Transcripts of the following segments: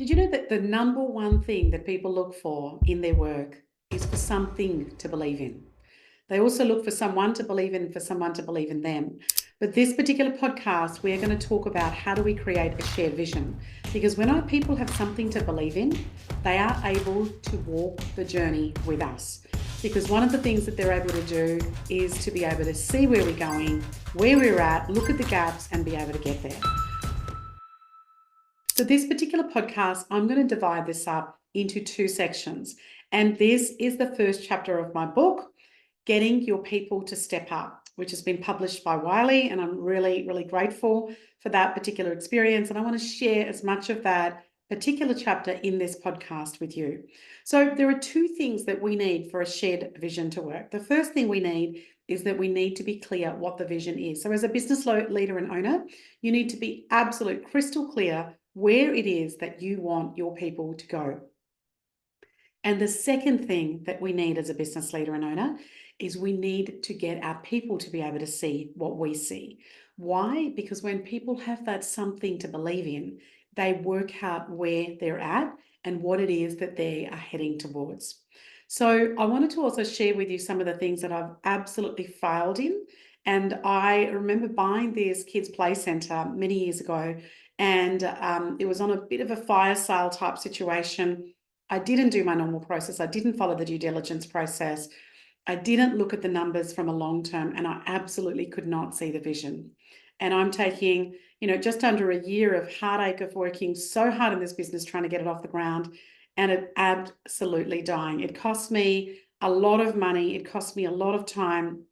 Did you know that the number one thing that people look for in their work is for something to believe in? They also look for someone to believe in, for someone to believe in them. But this particular podcast, we're going to talk about how do we create a shared vision. Because when our people have something to believe in, they are able to walk the journey with us. Because one of the things that they're able to do is to be able to see where we're going, where we're at, look at the gaps, and be able to get there. So this particular podcast, I'm going to divide this up into two sections. And this is the first chapter of my book, Getting Your People to Step Up, which has been published by Wiley. And I'm really, really grateful for that particular experience. And I want to share as much of that particular chapter in this podcast with you. So there are two things that we need for a shared vision to work. The first thing we need is that we need to be clear what the vision is. So as a business leader and owner, you need to be absolute crystal clear where it is that you want your people to go. And the second thing that we need as a business leader and owner is we need to get our people to be able to see what we see. Why? Because when people have that something to believe in, they work out where they're at and what it is that they are heading towards. So I wanted to also share with you some of the things that I've absolutely failed in. And I remember buying this kids' play centre many years ago, and it was on a bit of a fire sale type situation. I didn't do my normal process. I didn't follow the due diligence process. I didn't look at the numbers from a long term, and I absolutely could not see the vision. And I'm taking, just under a year of heartache of working so hard in this business, trying to get it off the ground, and it absolutely dying. It cost me a lot of money. It cost me a lot of time.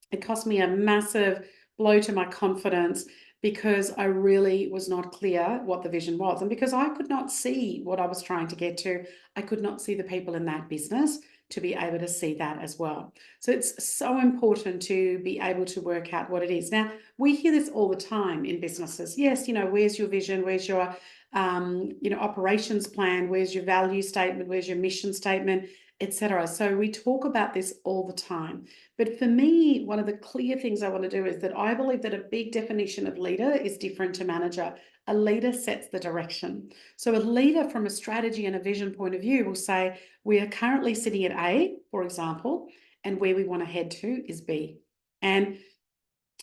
It cost me a massive blow to my confidence because I really was not clear what the vision was. And because I could not see what I was trying to get to, I could not see the people in that business to be able to see that as well. So it's so important to be able to work out what it is. Now, we hear this all the time in businesses. Yes, where's your vision? Where's your operations plan? Where's your value statement? Where's your mission statement? Etc. So we talk about this all the time. But for me, one of the clear things I want to do is that I believe that a big definition of leader is different to manager. A leader sets the direction. So a leader from a strategy and a vision point of view will say, we are currently sitting at A, for example, and where we want to head to is B. And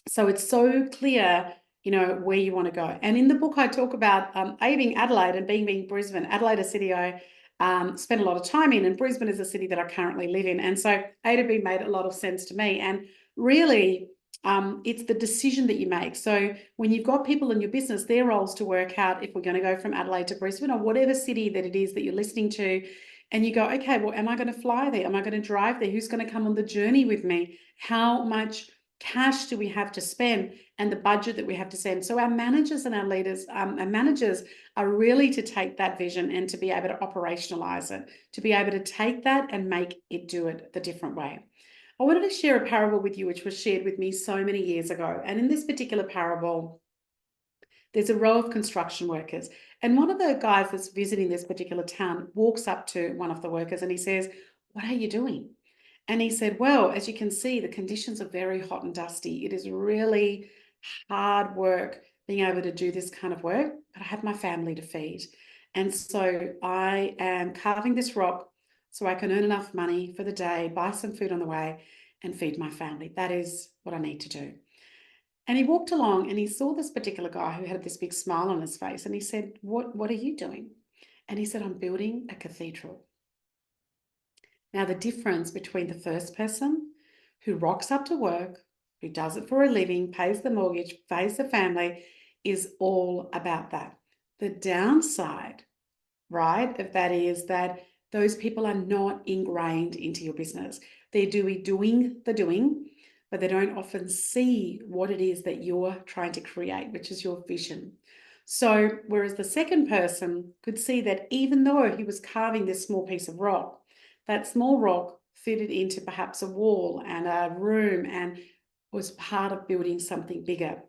so it's so clear, where you want to go. And in the book, I talk about A being Adelaide and B being Brisbane. Adelaide, a city I spent a lot of time in, and Brisbane is a city that I currently live in. And so A to B made a lot of sense to me. And really, it's the decision that you make. So when you've got people in your business, their roles to work out if we're going to go from Adelaide to Brisbane or whatever city that it is that you're listening to, and you go, okay, well, am I going to fly there? Am I going to drive there? Who's going to come on the journey with me? How much cash do we have to spend, and the budget that we have to spend? So our managers and our leaders, our managers are really to take that vision and to be able to operationalize it, to be able to take that and make it do it the different way. I wanted to share a parable with you, which was shared with me so many years ago. And in this particular parable, there's a row of construction workers. And one of the guys that's visiting this particular town walks up to one of the workers and he says, "What are you doing?" And he said, "Well, as you can see, the conditions are very hot and dusty. It is really hard work being able to do this kind of work, but I have my family to feed. And so I am carving this rock so I can earn enough money for the day, buy some food on the way, and feed my family. That is what I need to do." And he walked along and he saw this particular guy who had this big smile on his face. And he said, What are you doing?" And he said, "I'm building a cathedral." Now, the difference between the first person who rocks up to work, who does it for a living, pays the mortgage, pays the family, is all about that. The downside, right, of that is that those people are not ingrained into your business. They're doing the doing, but they don't often see what it is that you're trying to create, which is your vision. So whereas the second person could see that even though he was carving this small piece of rock, that small rock fitted into perhaps a wall and a room and was part of building something bigger,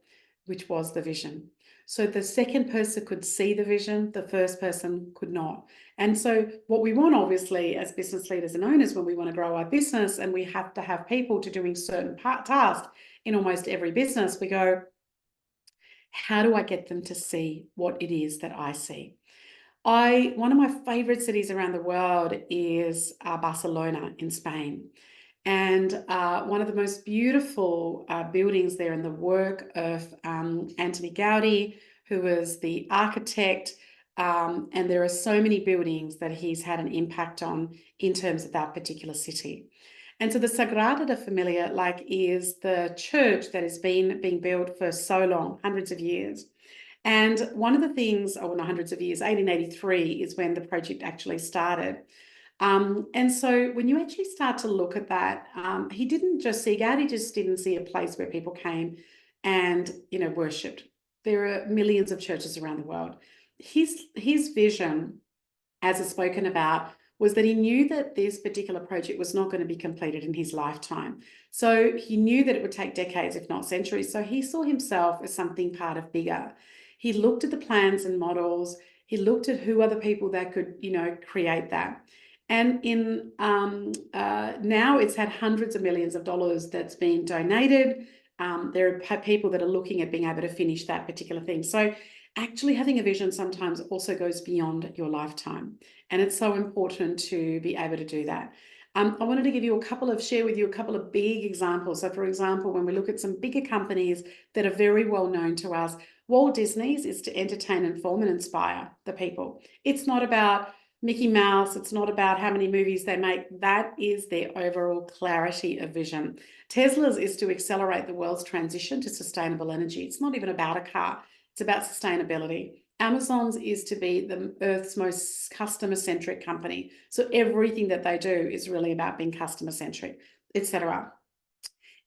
which was the vision. So the second person could see the vision, the first person could not. And so what we want, obviously, as business leaders and owners, when we want to grow our business and we have to have people to doing certain tasks in almost every business, we go, how do I get them to see what it is that I see? One of my favorite cities around the world is Barcelona in Spain. And one of the most beautiful buildings there, and the work of Antoni Gaudi, who was the architect. And there are so many buildings that he's had an impact on in terms of that particular city. And so the Sagrada de Familia, like, is the church that has been being built for so long, hundreds of years. And one of the things, oh, not hundreds of years, 1883 is when the project actually started. And so when you actually start to look at that, he didn't just see, Gaudi just didn't see a place where people came and, worshipped. There are millions of churches around the world. His vision, as is spoken about, was that he knew that this particular project was not going to be completed in his lifetime. So he knew that it would take decades, if not centuries. So he saw himself as something part of bigger. He looked at the plans and models. He looked at who are the people that could, create that. And now it's had hundreds of millions of dollars that's been donated. There are people that are looking at being able to finish that particular thing. So actually having a vision sometimes also goes beyond your lifetime. And it's so important to be able to do that. I wanted to share with you a couple of big examples. So for example, when we look at some bigger companies that are very well known to us, Walt Disney's is to entertain, inform, and inspire the people. It's not about Mickey Mouse. It's not about how many movies they make. That is their overall clarity of vision. Tesla's is to accelerate the world's transition to sustainable energy. It's not even about a car. It's about sustainability. Amazon's is to be the Earth's most customer-centric company. So everything that they do is really about being customer-centric, etc.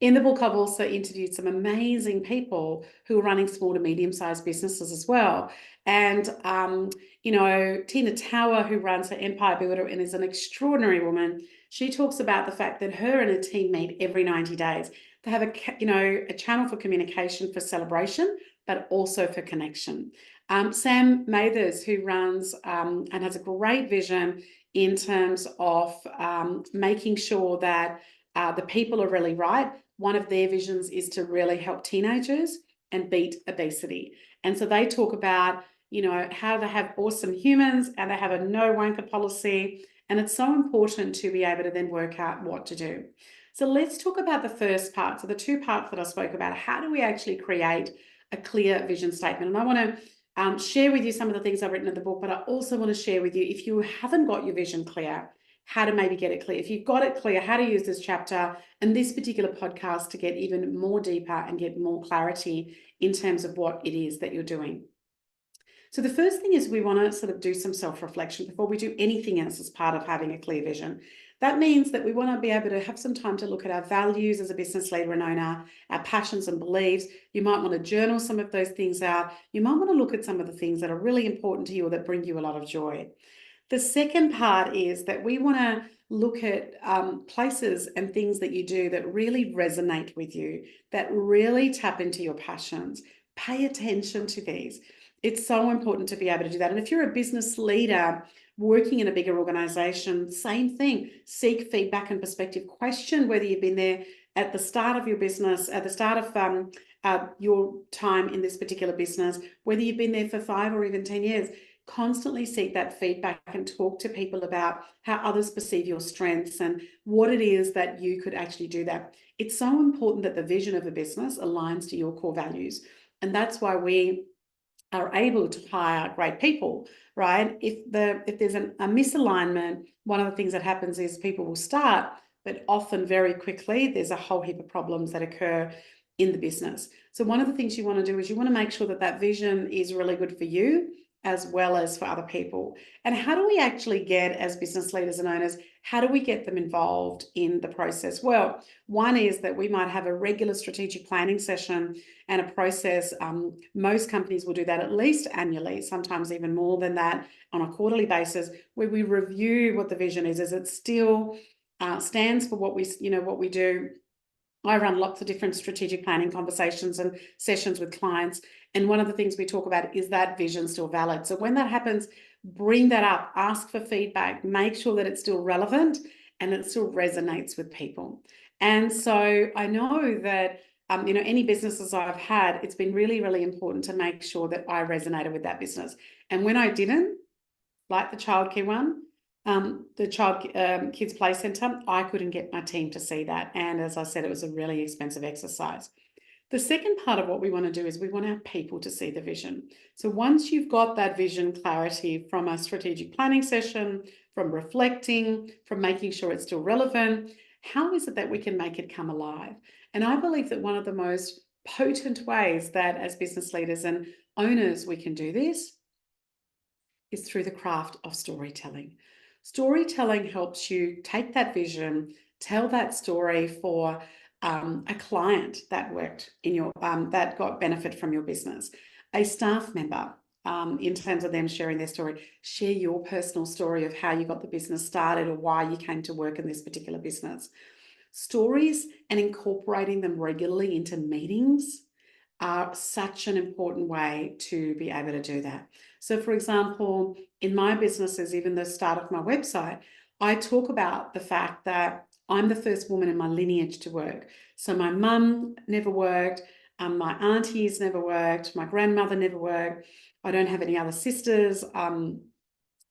In the book, I've also interviewed some amazing people who are running small to medium-sized businesses as well. And, Tina Tower, who runs her Empire Builder and is an extraordinary woman, she talks about the fact that her and her team meet every 90 days. They have a channel for communication, for celebration, but also for connection. Sam Mathers, who runs and has a great vision in terms of making sure that the people are really right. One of their visions is to really help teenagers and beat obesity. And so they talk about, how they have awesome humans and they have a no wanker policy. And it's so important to be able to then work out what to do. So let's talk about the first part. So the two parts that I spoke about, how do we actually create a clear vision statement? And I want to share with you some of the things I've written in the book, but I also want to share with you, if you haven't got your vision clear, how to maybe get it clear. If you've got it clear, how to use this chapter and this particular podcast to get even more deeper and get more clarity in terms of what it is that you're doing. So the first thing is we want to sort of do some self-reflection before we do anything else as part of having a clear vision. That means that we want to be able to have some time to look at our values as a business leader and owner, our passions and beliefs. You might want to journal some of those things out. You might want to look at some of the things that are really important to you or that bring you a lot of joy. The second part is that we want to look at places and things that you do that really resonate with you, that really tap into your passions. Pay attention to these. It's so important to be able to do that. And if you're a business leader working in a bigger organization, same thing. Seek feedback and perspective. Question whether you've been there at the start of your business, at the start of your time in this particular business, whether you've been there for 5 or even 10 years. Constantly seek that feedback and talk to people about how others perceive your strengths and what it is that you could actually do that. It's so important that the vision of a business aligns to your core values. And that's why we are able to hire great people, right? If there's a misalignment, one of the things that happens is people will start, but often very quickly, there's a whole heap of problems that occur in the business. So one of the things you want to do is you want to make sure that that vision is really good for you as well as for other people. And how do we actually get, as business leaders and owners, how do we get them involved in the process? Well, one is that we might have a regular strategic planning session and a process. Most companies will do that at least annually, sometimes even more than that on a quarterly basis, where we review what the vision is. Is it still stands for what we do? I run lots of different strategic planning conversations and sessions with clients. And one of the things we talk about is that vision still valid. So when that happens, bring that up, ask for feedback, make sure that it's still relevant and it still resonates with people. And so I know that, any businesses I've had, it's been really, really important to make sure that I resonated with that business. And when I didn't, like the childcare one, the kids play centre, I couldn't get my team to see that. And as I said, it was a really expensive exercise. The second part of what we want to do is we want our people to see the vision. So once you've got that vision clarity from a strategic planning session, from reflecting, from making sure it's still relevant, how is it that we can make it come alive? And I believe that one of the most potent ways that as business leaders and owners we can do this is through the craft of storytelling. Storytelling helps you take that vision, tell that story for a client that worked in your that got benefit from your business, a staff member, in terms of them sharing their story. Share your personal story of how you got the business started or why you came to work in this particular business. Stories and incorporating them regularly into meetings are such an important way to be able to do that. So, for example, in my businesses, even the start of my website, I talk about the fact that I'm the first woman in my lineage to work. So my mum never worked, my aunties never worked, my grandmother never worked. I don't have any other sisters. And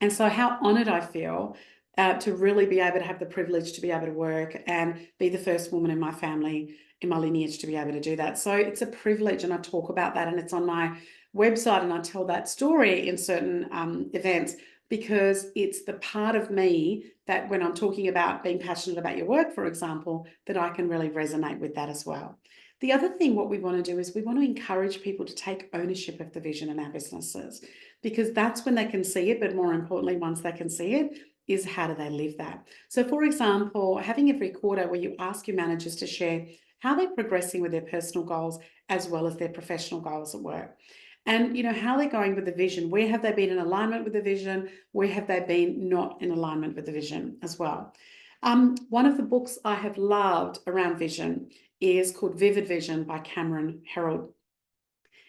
so how honoured I feel to really be able to have the privilege to be able to work and be the first woman in my family, in my lineage, to be able to do that. So it's a privilege, and I talk about that, and it's on my website, and I tell that story in certain events, because it's the part of me that when I'm talking about being passionate about your work, for example, that I can really resonate with that as well. The other thing, what we want to do is we want to encourage people to take ownership of the vision in our businesses, because that's when they can see it. But more importantly, once they can see it, is how do they live that? So, for example, having every quarter where you ask your managers to share how they're progressing with their personal goals as well as their professional goals at work. And, how they're going with the vision. Where have they been in alignment with the vision? Where have they been not in alignment with the vision as well? One of the books I have loved around vision is called Vivid Vision by Cameron Herold.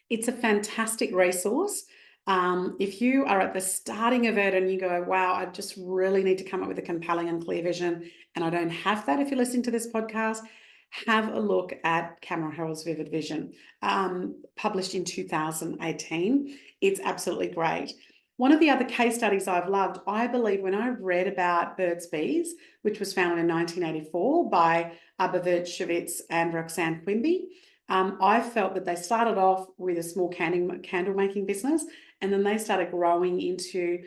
It's a fantastic resource. If you are at the starting of it and you go, wow, I just really need to come up with a compelling and clear vision, and I don't have that, if you're listening to this podcast, have a look at Cameron Herold's Vivid Vision, published in 2018. It's absolutely great. One of the other case studies I've loved, I believe, when I read about Burt's Bees, which was founded in 1984 by Bevert Shavitz and Roxanne Quimby, I felt that they started off with a small candle making business, and then they started growing into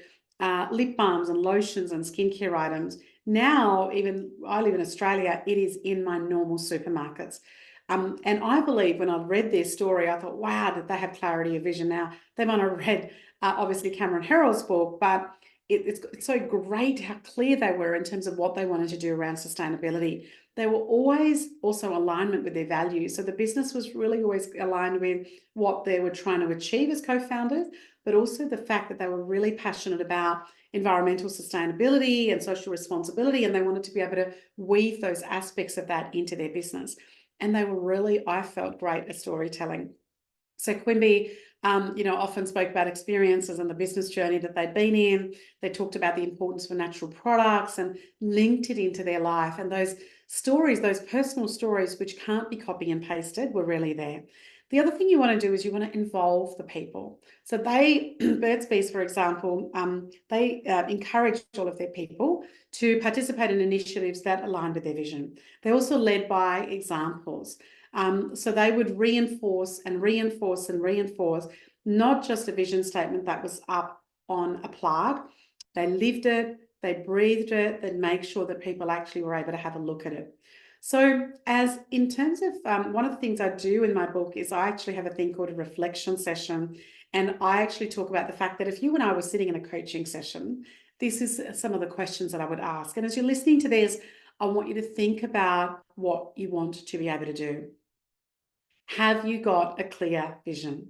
lip balms and lotions and skincare items. Now, even I live in Australia, it is in my normal supermarkets. And I believe when I read their story, I thought, wow, did they have clarity of vision? Now, they might have read, obviously, Cameron Herold's book, but it's so great how clear they were in terms of what they wanted to do around sustainability. They were always also alignment with their values. So the business was really always aligned with what they were trying to achieve as co-founders, but also the fact that they were really passionate about environmental sustainability and social responsibility, and they wanted to be able to weave those aspects of that into their business. And they were really, I felt, great at storytelling. So Quimby, often spoke about experiences and the business journey that they'd been in. They talked about the importance for natural products and linked it into their life. And those stories, those personal stories, which can't be copy and pasted, were really there. The other thing you want to do is you want to involve the people. So they, Burt's Bees, for example, they encouraged all of their people to participate in initiatives that aligned with their vision. They also led by examples. So they would reinforce and reinforce and reinforce, not just a vision statement that was up on a plaque. They lived it, they breathed it, they'd make sure that people actually were able to have a look at it. So as in terms of one of the things I do in my book is I actually have a thing called a reflection session. And I actually talk about the fact that if you and I were sitting in a coaching session, this is some of the questions that I would ask. And as you're listening to this, I want you to think about what you want to be able to do. Have you got a clear vision?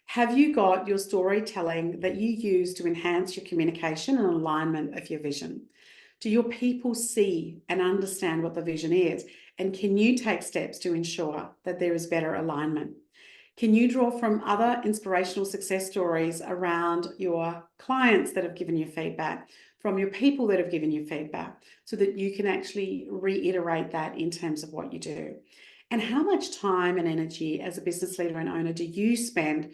Have you got your storytelling that you use to enhance your communication and alignment of your vision? Do your people see and understand what the vision is? And can you take steps to ensure that there is better alignment? Can you draw from other inspirational success stories around your clients that have given you feedback, from your people that have given you feedback, so that you can actually reiterate that in terms of what you do? And how much time and energy as a business leader and owner do you spend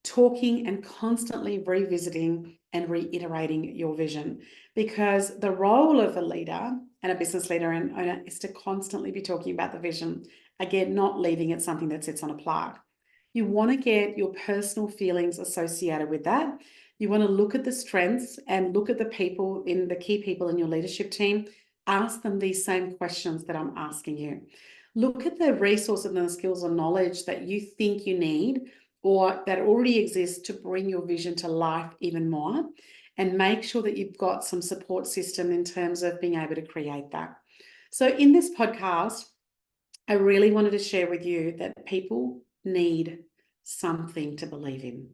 talking and constantly revisiting and reiterating your vision, because the role of a leader and a business leader and owner is to constantly be talking about the vision. Again, not leaving it something that sits on a plaque. You want to get your personal feelings associated with that. You want to look at the strengths and look at the people in the key people in your leadership team. Ask them these same questions that I'm asking you. Look at the resources and the skills and knowledge that you think you need or that already exists to bring your vision to life even more, and make sure that you've got some support system in terms of being able to create that. So in this podcast, I really wanted to share with you that people need something to believe in.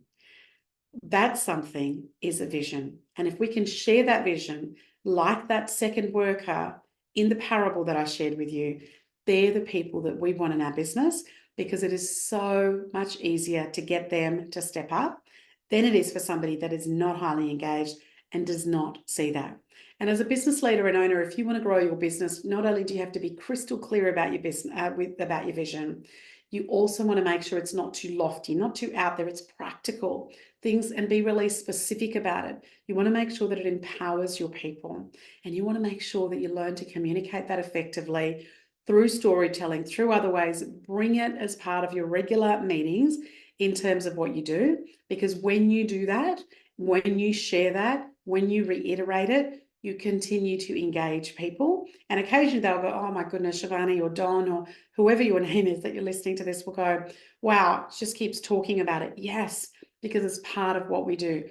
That something is a vision. And if we can share that vision, like that second worker in the parable that I shared with you, they're the people that we want in our business, because it is so much easier to get them to step up than it is for somebody that is not highly engaged and does not see that. And as a business leader and owner, if you want to grow your business, not only do you have to be crystal clear about your business, about your vision, you also want to make sure it's not too lofty, not too out there. It's practical things, and be really specific about it. You want to make sure that it empowers your people, and you want to make sure that you learn to communicate that effectively through storytelling, through other ways. Bring it as part of your regular meetings in terms of what you do, because when you do that, when you share that, when you reiterate it, you continue to engage people. And occasionally they'll go, oh my goodness, Shivani or Don or whoever your name is that you're listening to this will go, wow, just keeps talking about it. Yes, because it's part of what we do.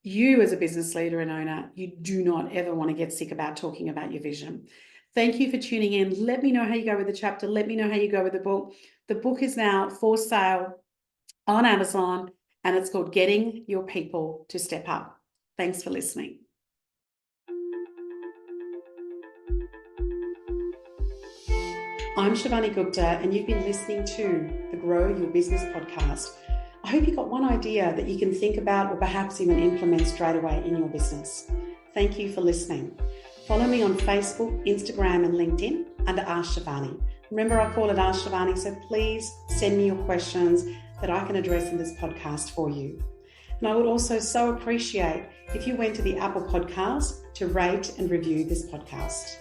You as a business leader and owner, you do not ever want to get sick about talking about your vision. Thank you for tuning in. Let me know how you go with the chapter. Let me know how you go with the book. The book is now for sale on Amazon, and it's called Getting Your People to Step Up. Thanks for listening. I'm Shivani Gupta, and you've been listening to the Grow Your Business podcast. I hope you got one idea that you can think about or perhaps even implement straight away in your business. Thank you for listening. Follow me on Facebook, Instagram, and LinkedIn under Ask Shivani. Remember, I call it Ask Shivani, so please send me your questions that I can address in this podcast for you. And I would also so appreciate if you went to the Apple Podcast to rate and review this podcast.